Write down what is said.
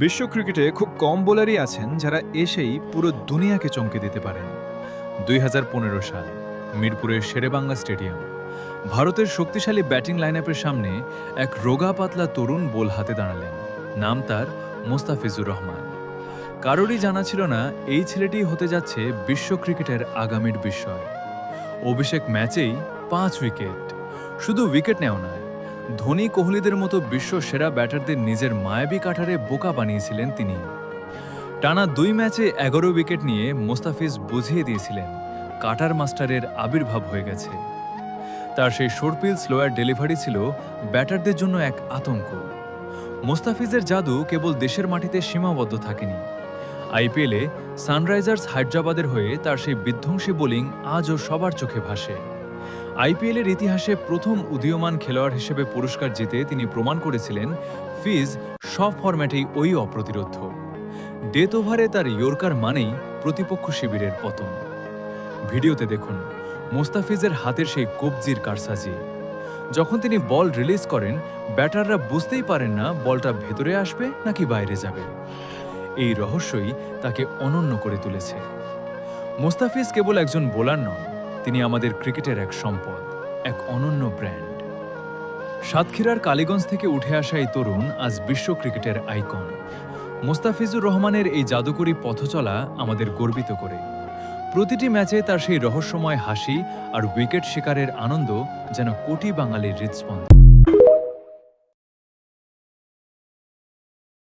বিশ্ব ক্রিকেটে খুব কম বোলারই আছেন যারা এসেই পুরো দুনিয়াকে চমকে দিতে পারেন। ২০১৫ সাল মিরপুরের শেরেবাংলা স্টেডিয়াম, ভারতের শক্তিশালী ব্যাটিং লাইনআপের সামনে এক রোগা পাতলা তরুণ বোল হাতে দাঁড়ালেন। নাম তার মোস্তাফিজুর রহমান। কারোরই জানা ছিল না এই ছেলেটি হতে যাচ্ছে বিশ্ব ক্রিকেটের আগামীর বিস্ময়। অভিষেক ম্যাচেই ৫ উইকেট। শুধু উইকেট নেওয়া নয়, ধোনি কোহলিদের মতো বিশ্ব সেরা ব্যাটারদের নিজের মায়াবী কাঠারে বোকা বানিয়েছিলেন তিনি। টানা ২ ম্যাচে ১১ উইকেট নিয়ে মোস্তাফিজ বুঝিয়ে দিয়েছিলেন কাটার মাস্টারের আবির্ভাব হয়ে গেছে। তার সেই শর্টপিল স্লোয়ার ডেলিভারি ছিল ব্যাটারদের জন্য এক আতঙ্ক। মোস্তাফিজের জাদু কেবল দেশের মাটিতে সীমাবদ্ধ থাকেনি। আইপিএলে সানরাইজার্স হায়দ্রাবাদের হয়ে তার সেই বিধ্বংসী বোলিং আজও সবার চোখে ভাসে। আইপিএলের ইতিহাসে প্রথম উদীয়মান খেলোয়াড় হিসেবে পুরস্কার জিতে তিনি প্রমাণ করেছিলেন ফিজ সব ফরম্যাটেই ওই অপ্রতিরোধ্য। ডেথ ওভারে তার ইয়র্কার মানেই প্রতিপক্ষ শিবিরের পতন। ভিডিওতে দেখুন মোস্তাফিজের হাতের সেই কবজির কারসাজি। যখন তিনি বল রিলিজ করেন, ব্যাটাররা বুঝতেই পারেন না বলটা ভেতরে আসবে নাকি বাইরে যাবে। এই রহস্যই তাকে অনন্য করে তুলেছে। মোস্তাফিজ কেবল একজন বোলার নন, তিনি আমাদের ক্রিকেটের এক সম্পদ, এক অনন্য ব্র্যান্ড। সাতক্ষীরার কালীগঞ্জ থেকে উঠে আসা এই তরুণ আজ বিশ্ব ক্রিকেটের আইকন। মোস্তাফিজুর রহমানের এই জাদুকরী পথচলা আমাদের গর্বিত করে। প্রতিটি ম্যাচে তার সেই রহস্যময় হাসি আর উইকেট শিকারের আনন্দ যেন কোটি বাঙালির হৃদস্পন্দন।